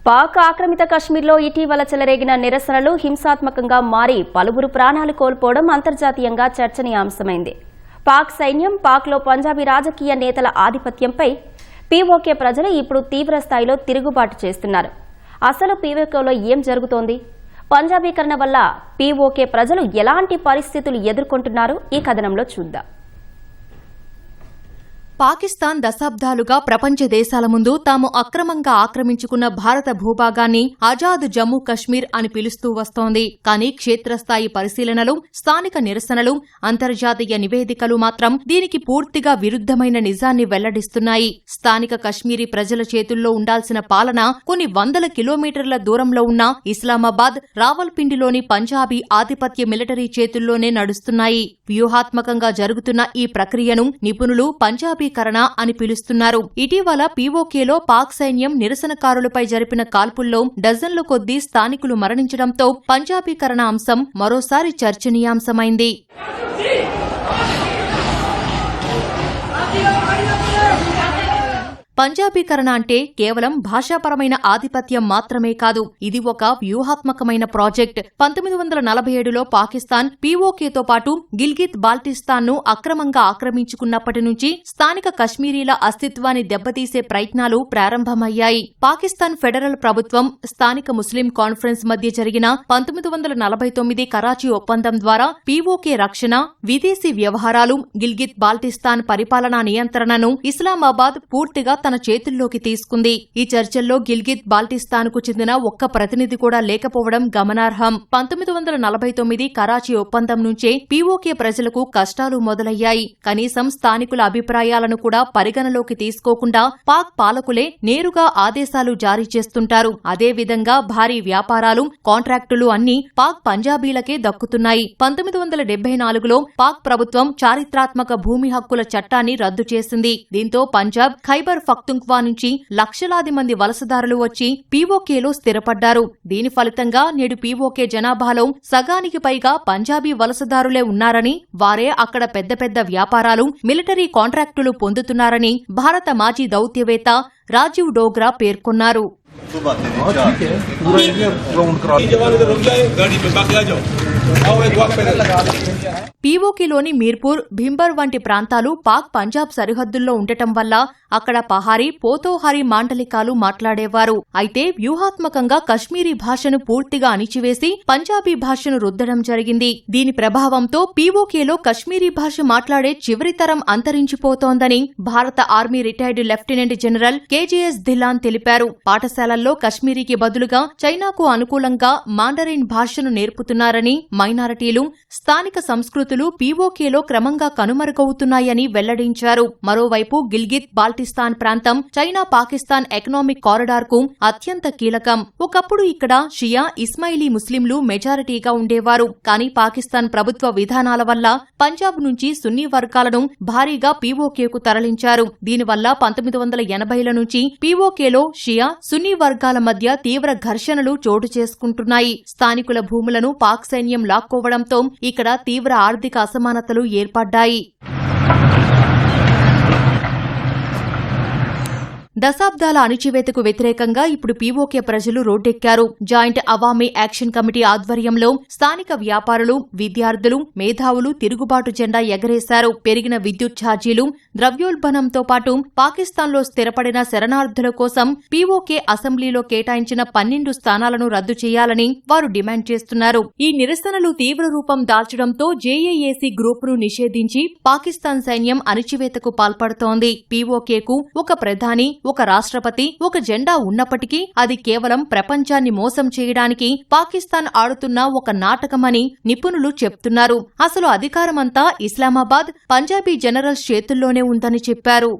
పాక్ ఆక్రమిత కశ్మీర్లో ఇటీవల చెలరేగిన నిరసనలు హింసాత్మకంగా మారి పలువురు ప్రాణాలు కోల్పోవడం అంతర్జాతీయంగా చర్చనీయాంశమైంది. పాక్ సైన్యం, పాక్లో పంజాబీ రాజకీయ నేతల ఆధిపత్యంపై పీఓకే ప్రజలు ఇప్పుడు తీవ్ర స్థాయిలో తిరుగుబాటు చేస్తున్నారు. అసలు పీఓకేలో ఏం జరుగుతోంది? పంజాబీకరణ వల్ల పీఓకే ప్రజలు ఎలాంటి పరిస్థితులు ఎదుర్కొంటున్నారు? ఈ కథనంలో చూద్దాం. పాకిస్తాన్ దశాబ్దాలుగా ప్రపంచ దేశాల ముందు తాము అక్రమంగా ఆక్రమించుకున్న భారత భూభాగాన్ని ఆజాద్ జమ్మూ కశ్మీర్ అని పిలుస్తూ వస్తోంది. కానీ క్షేత్రస్థాయి పరిశీలనలు, స్థానిక నిరసనలు, అంతర్జాతీయ నివేదికలు మాత్రం దీనికి పూర్తిగా విరుద్ధమైన నిజాన్ని వెల్లడిస్తున్నాయి. స్థానిక కశ్మీరీ ప్రజల చేతుల్లో ఉండాల్సిన పాలన కొన్ని వందల కిలోమీటర్ల దూరంలో ఉన్న ఇస్లామాబాద్, రావల్పిండిలోని పంజాబీ ఆధిపత్య మిలిటరీ చేతుల్లోనే నడుస్తున్నాయి. వ్యూహాత్మకంగా జరుగుతున్న ఈ ప్రక్రియను నిపుణులు పంజాబీకరణ అని పిలుస్తున్నారు. ఇటీవల పీఓకేలో పాక్ సైన్యం నిరసనకారులపై జరిపిన కాల్పుల్లో డజన్ల కొద్దీ స్థానికులు మరణించడంతో పంజాబీకరణ అంశం మరోసారి చర్చనీయాంశమైంది. పంజాబీకరణ అంటే కేవలం భాషాపరమైన ఆధిపత్యం మాత్రమే కాదు, ఇది ఒక వ్యూహాత్మకమైన ప్రాజెక్ట్. 1947లో పాకిస్తాన్ పీఓకేతో పాటు గిల్గిత్ బాల్టిస్తాన్ ను అక్రమంగా ఆక్రమించుకున్నప్పటి నుంచి స్థానిక కశ్మీరీల అస్తిత్వాన్ని దెబ్బతీసే ప్రయత్నాలు ప్రారంభమయ్యాయి. పాకిస్తాన్ ఫెడరల్ ప్రభుత్వం, స్థానిక ముస్లిం కాన్ఫరెన్స్ మధ్య జరిగిన 1949 కరాచీ ఒప్పందం ద్వారా పీఓకే రక్షణ, విదేశీ వ్యవహారాలు, గిల్గిత్ బాల్టిస్తాన్ పరిపాలనా నియంత్రణను ఇస్లామాబాద్ పూర్తిగా తన చేతుల్లోకి తీసుకుంది. ఈ చర్చల్లో గిల్గిత్ బాల్టిస్తాన్ కు చెందిన ఒక్క ప్రతినిధి కూడా లేకపోవడం గమనార్హం. 1949 కరాచీ ఒప్పందం నుంచే పీఓకే ప్రజలకు కష్టాలు మొదలయ్యాయి. కనీసం స్థానికుల అభిప్రాయాలను కూడా పరిగణలోకి తీసుకోకుండా పాక్ పాలకులే నేరుగా ఆదేశాలు జారీ చేస్తుంటారు. అదేవిధంగా భారీ వ్యాపారాలు, కాంట్రాక్టులు అన్నీ పాక్ పంజాబీలకే దక్కుతున్నాయి. 1974లో పాక్ ప్రభుత్వం చారిత్రాత్మక భూమి హక్కుల చట్టాన్ని రద్దు చేసింది. దీంతో పంజాబ్, ఖైబర్ పఖ్తుంఖ్వా నుంచి లక్షలాది మంది వలసదారులు వచ్చి పీఓకేలో స్థిరపడ్డారు. దీని ఫలితంగా నేడు పీఓకే జనాభాలో సగానికి పైగా పంజాబీ వలసదారులే ఉన్నారని, వారే అక్కడ పెద్ద పెద్ద వ్యాపారాలు, మిలిటరీ కాంట్రాక్టులు పొందుతున్నారని భారత మాజీ దౌత్యవేత్త రాజీవ్ డోగ్రా పేర్కొన్నారు. పీఓకేలోని మీర్పూర్, భింబర్ వంటి ప్రాంతాలు పాక్ పంజాబ్ సరిహద్దుల్లో ఉండటం వల్ల అక్కడ పహారీ, పోతోహారీ మాండలికాలు మాట్లాడేవారు. అయితే వ్యూహాత్మకంగా కశ్మీరీ భాషను పూర్తిగా అణిచివేసి పంజాబీ భాషను రుద్దడం జరిగింది. దీని ప్రభావంతో పీఓకేలో కశ్మీరీ భాష మాట్లాడే చివరితరం అంతరించిపోతోందని భారత army retired lieutenant general KGs Dhillon తెలిపారు. పాఠశాలల్లో కశ్మీరీకి బదులుగా చైనాకు అనుకూలంగా మాండరిన్ భాషను నేర్పుతున్నారని, మైనారిటీలు, స్థానిక సంస్కృతులు పీఓకేలో క్రమంగా కనుమరుగవుతున్నాయని వెల్లడించారు. మరోవైపు గిల్గిత్ బాల్టిస్తాన్ ప్రాంతం చైనా పాకిస్తాన్ ఎకనామిక్ కారిడార్ కు అత్యంత కీలకం. ఒకప్పుడు ఇక్కడ షియా, ఇస్మాయిలీ ముస్లింలు మెజారిటీగా ఉండేవారు. కానీ పాకిస్తాన్ ప్రభుత్వ విధానాల వల్ల పంజాబ్ నుంచి సున్నీ వర్గాలను భారీగా పీఓకేకు తరలించారు. దీనివల్ల 1980ల నుంచి పీఓకేలో షియా, సున్నీ వర్గాల మధ్య తీవ్ర ఘర్షణలు చోటు చేసుకుంటున్నాయి. స్థానికుల భూములను పాక్ సైన్యం లాక్కోవడంతో ఇక్కడ తీవ్ర ఆర్థిక అసమానతలు ఏర్పడ్డాయి. దశాబ్దాల అణిచివేతకు వ్యతిరేకంగా ఇప్పుడు పీఓకే ప్రజలు రోడ్డెక్కారు. జాయింట్ అవామీ యాక్షన్ కమిటీ ఆధ్వర్యంలో స్థానిక వ్యాపారులు, విద్యార్థులు, మేధావులు తిరుగుబాటు జెండా ఎగరేశారు. పెరిగిన విద్యుత్ ఛార్జీలు, ద్రవ్యోల్బణంతో పాటు పాకిస్తాన్లో స్థిరపడిన శరణార్థుల కోసం పీఓకే అసెంబ్లీలో కేటాయించిన 12 స్థానాలను రద్దు చేయాలని వారు డిమాండ్ చేస్తున్నారు. ఈ నిరసనలు తీవ్ర రూపం దాల్చడంతో జేఏఏసీ గ్రూపును నిషేధించి పాకిస్తాన్ సైన్యం అణిచివేతకు పాల్పడుతోంది. పీఓకేకు ఒక ప్రధాని, ఒక రాష్ట్రపతి, ఒక జెండా ఉన్నప్పటికీ అది కేవలం ప్రపంచాన్ని మోసం చేయడానికి పాకిస్తాన్ ఆడుతున్న ఒక నాటకమని నిపుణులు చెప్తున్నారు. అసలు అధికారమంతా ఇస్లామాబాద్, పంజాబీ జనరల్స్ చేతుల్లోనే ఉందని చెప్పారు.